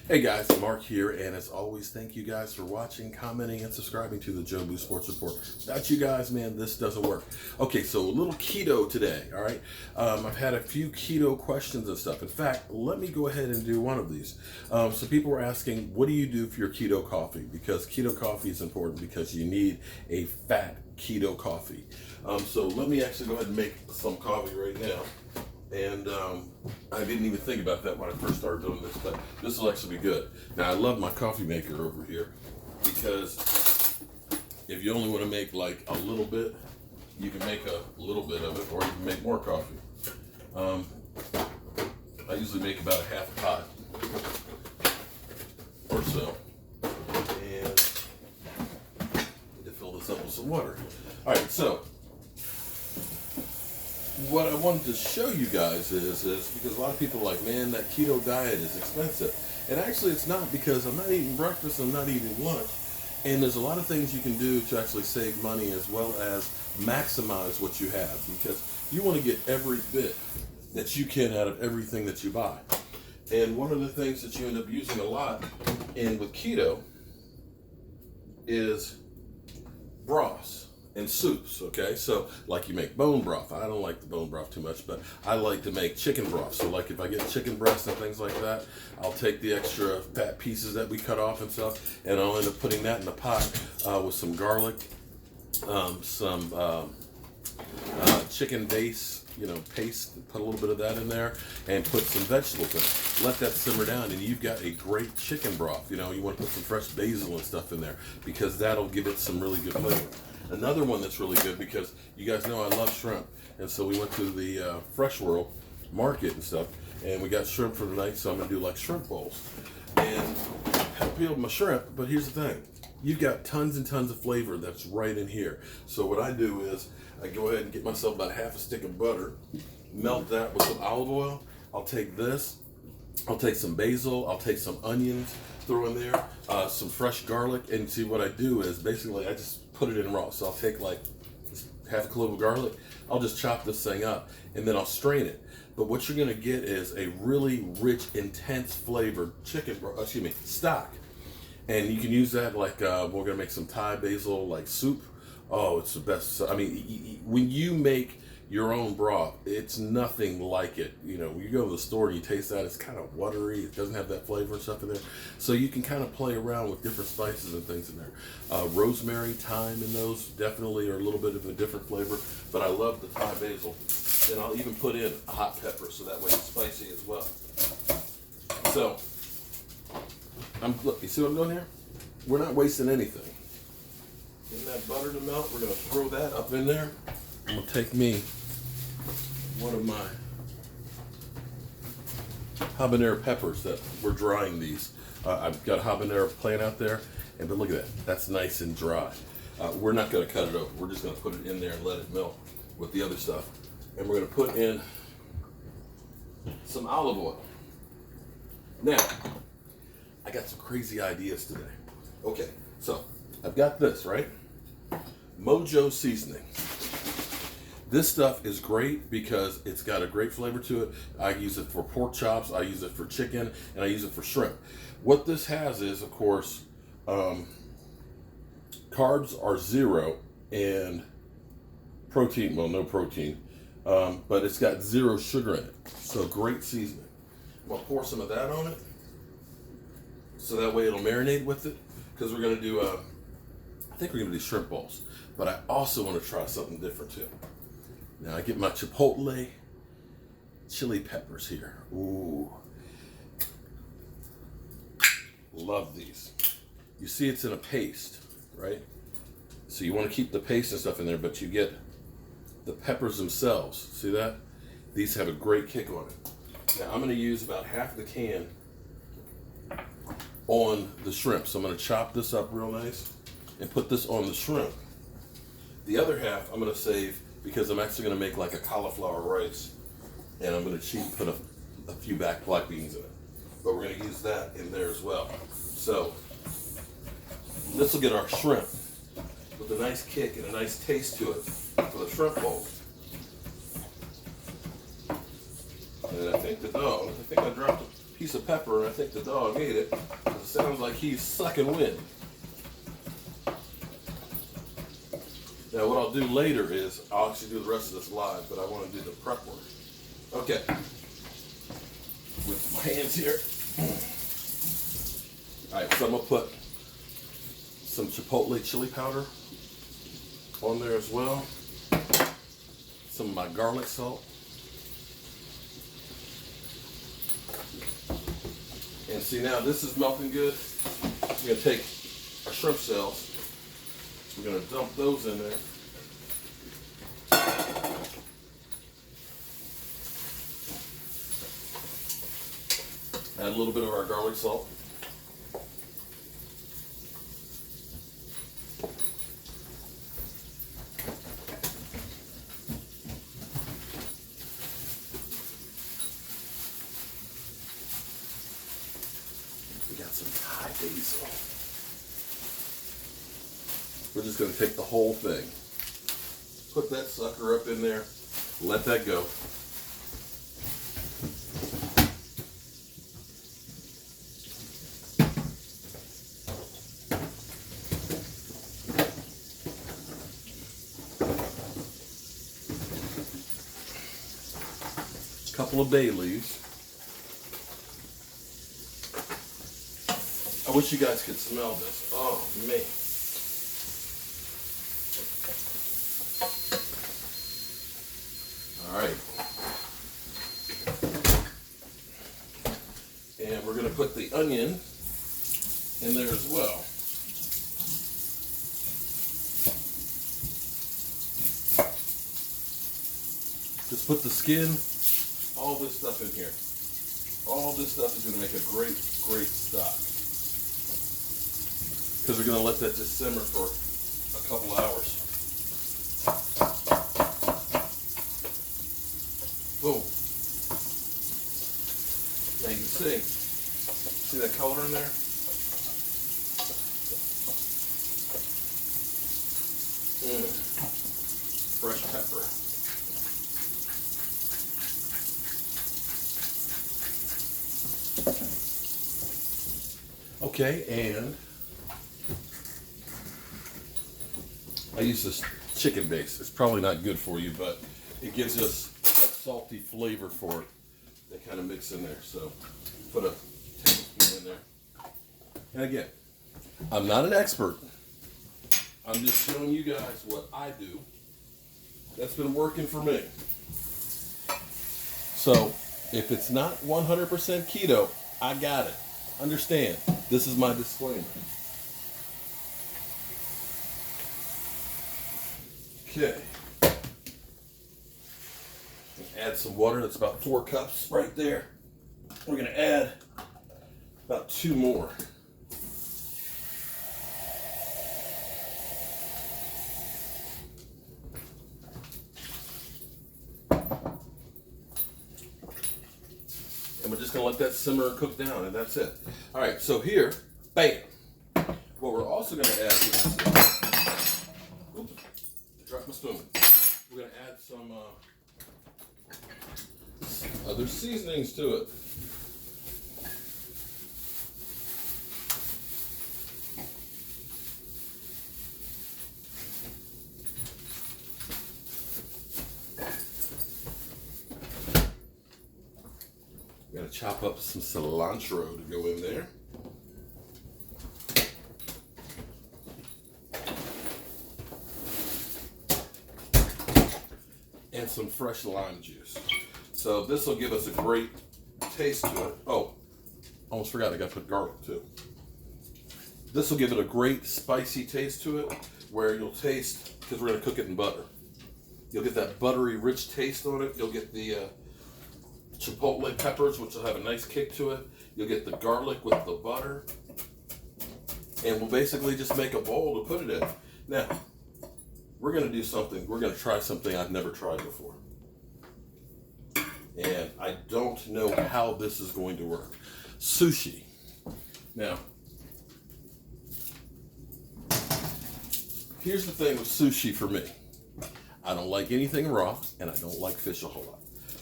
Hey guys, Mark here, and as always, thank you guys for watching, commenting, and subscribing to the Jobu Sports Report. Without you guys, man, this doesn't work. Okay, so a little keto today, all right? I've had a few keto questions and stuff. In fact, let me go ahead and do one of these. So people were asking, what do you do for your keto coffee? Because keto coffee is important because you need a fat keto coffee. So let me actually go ahead and make some coffee right now. And I didn't even think about that when I first started doing this, but this will actually be good. Now, I love my coffee maker over here because if you only want to make like a little bit, you can make a little bit of it, or you can make more coffee. I usually make about a half pot or so. And to fill this up with some water. All right, so what I wanted to show you guys is because a lot of people are like, man, that keto diet is expensive. And actually it's not, because I'm not eating breakfast, I'm not eating lunch. And there's a lot of things you can do to actually save money as well as maximize what you have, because you want to get every bit that you can out of everything that you buy. And one of the things that you end up using a lot with keto is broths and soups. Okay, so like you make bone broth. I don't like the bone broth too much, but I like to make chicken broth. So like if I get chicken breast and things like that, I'll take the extra fat pieces that we cut off and stuff, and I'll end up putting that in the pot with some garlic, some chicken base, paste, put a little bit of that in there, and put some vegetables in it. Let that simmer down, and you've got a great chicken broth. You want to put some fresh basil and stuff in there, because that'll give it some really good flavor. Another one that's really good, because you guys know I love shrimp, and so we went to the Fresh World market and stuff, and we got shrimp for tonight, so I'm going to do like shrimp bowls. And I peeled my shrimp, but here's the thing. You've got tons and tons of flavor that's right in here. So what I do is I go ahead and get myself about half a stick of butter, melt that with some olive oil. I'll take this, I'll take some basil, I'll take some onions, throw in there, some fresh garlic, and see what I do is basically I just put it in raw. So I'll take like half a clove of garlic, I'll just chop this thing up, and then I'll strain it. But what you're gonna get is a really rich, intense flavored stock. And you can use that like, we're gonna make some Thai basil like soup. Oh, it's the best. I mean, when you make your own broth, it's nothing like it. You go to the store and you taste that, it's kind of watery, it doesn't have that flavor and stuff in there. So you can kind of play around with different spices and things in there. Rosemary, thyme in those definitely are a little bit of a different flavor, but I love the Thai basil. And I'll even put in a hot pepper, so that way it's spicy as well. So, look, you see what I'm doing here? We're not wasting anything. Getting that butter to melt, we're gonna throw that up in there. I'm gonna take me one of my habanero peppers that we're drying these. I've got a habanero plant out there, but look at that. That's nice and dry. We're not gonna cut it open. We're just gonna put it in there and let it melt with the other stuff. And we're gonna put in some olive oil. Now, I got some crazy ideas today. Okay, so I've got this, right? Mojo seasoning. This stuff is great because it's got a great flavor to it. I use it for pork chops, I use it for chicken, and I use it for shrimp. What this has is, of course, carbs are 0 and protein, well, no protein, but it's got 0 sugar in it. So great seasoning. I'm gonna pour some of that on it, so that way it'll marinate with it, because we're gonna do, I think we're gonna do shrimp bowls, but I also wanna try something different too. Now I get my chipotle chili peppers here. Ooh. Love these. You see it's in a paste, right? So you want to keep the paste and stuff in there, but you get the peppers themselves. See that? These have a great kick on it. Now I'm going to use about half the can on the shrimp. So I'm going to chop this up real nice and put this on the shrimp. The other half I'm going to save, because I'm actually going to make like a cauliflower rice, and I'm going to put a few black beans in it. But we're going to use that in there as well. So this will get our shrimp with a nice kick and a nice taste to it for the shrimp bowl. And I think I dropped piece of pepper, and I think the dog ate it. It sounds like he's sucking wind. Now what I'll do later is, I'll actually do the rest of this live, but I want to do the prep work. Okay. With my hands here. Alright, so I'm going to put some chipotle chili powder on there as well. Some of my garlic salt. And see, now this is melting good. We're going to take our shrimp shells. We're going to dump those in there. Add a little bit of our garlic salt. We got some Thai basil. We're just going to take the whole thing, put that sucker up in there, let that go. A couple of bay leaves. I wish you guys could smell this. Oh man. Alright. And we're going to put the onion in there as well. Just put the skin, all this stuff in here. All this stuff is going to make a great, great stock. Because we're going to let that just simmer for a couple hours. Boom. Now you can see that color in there? Fresh pepper. Okay, and I use this chicken base. It's probably not good for you, but it gives us that salty flavor for it. They kind of mix in there. So put a tablespoon in there. And again, I'm not an expert. I'm just showing you guys what I do. That's been working for me. So if it's not 100% keto, I got it. Understand, this is my disclaimer. Okay. Add some water. That's about 4 cups right there. We're going to add about 2 more. And we're just going to let that simmer and cook down, and that's it. All right, so here, bam. What we're also going to add is, oops, dropped my spoon. We're going to add some other seasonings to it. We're going to chop up some cilantro to go in there. And some fresh lime juice. So this will give us a great taste to it. Oh, almost forgot, I got to put garlic too. This will give it a great spicy taste to it, where you'll taste, because we're going to cook it in butter. You'll get that buttery, rich taste on it. You'll get the chipotle peppers, which will have a nice kick to it. You'll get the garlic with the butter. And we'll basically just make a bowl to put it in. Now, we're going to do something. We're going to try something I've never tried before. And I don't know how this is going to work. Sushi. Now, here's the thing with sushi for me. I don't like anything raw, and I don't like fish a whole lot.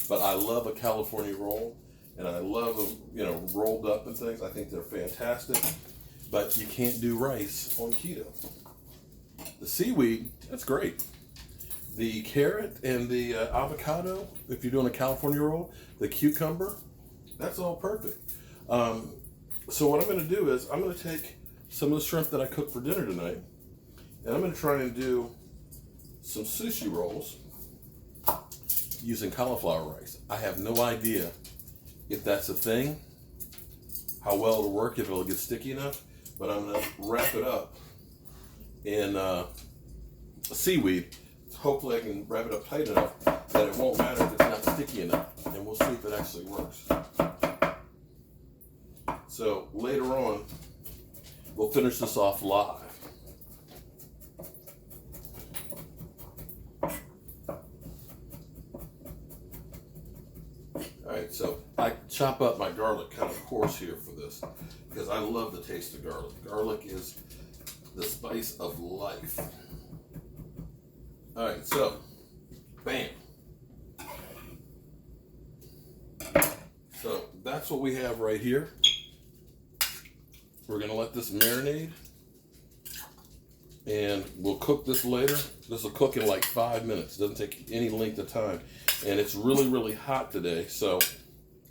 But I love a California roll, and I love them, you know, rolled up and things. I think they're fantastic, but you can't do rice on keto. The seaweed, that's great. The carrot and the avocado, if you're doing a California roll, the cucumber, that's all perfect. So what I'm going to do is I'm going to take some of the shrimp that I cooked for dinner tonight, and I'm going to try and do some sushi rolls using cauliflower rice. I have no idea if that's a thing, how well it'll work, if it'll get sticky enough, but I'm going to wrap it up in seaweed. Hopefully I can wrap it up tight enough that it won't matter if it's not sticky enough, and we'll see if it actually works. So later on, we'll finish this off live. Alright, so I chop up my garlic kind of coarse here for this because I love the taste of garlic. Garlic is the spice of life. Alright, so, bam. So that's what we have right here. We're gonna let this marinate, and we'll cook this later. This will cook in like 5 minutes. Doesn't take any length of time. And it's really, really hot today, so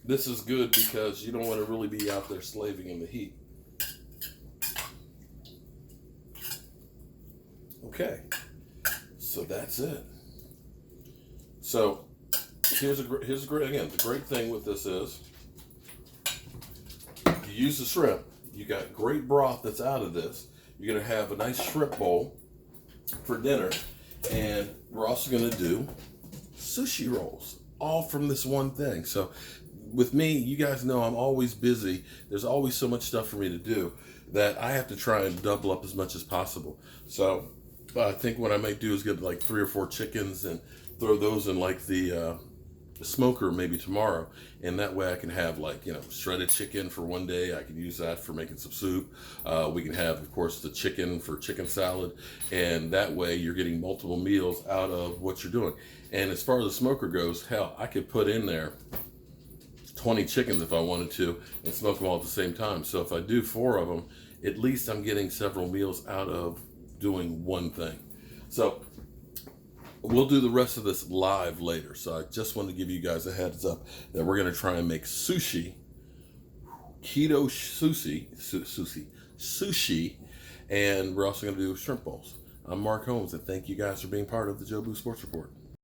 this is good because you don't want to really be out there slaving in the heat. Okay, so that's it. So here's a great, again, the great thing with this is you use the shrimp. You got great broth that's out of this. You're gonna have a nice shrimp bowl for dinner, and we're also gonna do sushi rolls, all from this one thing. So with me, you guys know I'm always busy. There's always so much stuff for me to do that I have to try and double up as much as possible. So I think what I might do is get like 3 or 4 chickens and throw those in like the smoker maybe tomorrow, and that way I can have, like, you know, shredded chicken for one day. I can use that for making some soup. We can have, of course, the chicken for chicken salad, and that way you're getting multiple meals out of what you're doing. And as far as the smoker goes, hell, I could put in there 20 chickens if I wanted to and smoke them all at the same time. So if I do 4 of them, at least I'm getting several meals out of doing one thing. So we'll do the rest of this live later. So I just wanted to give you guys a heads up that we're going to try and make sushi, keto sushi, and we're also going to do shrimp bowls. I'm Mark Holmes, and thank you guys for being part of the Joe Boo Sports Report.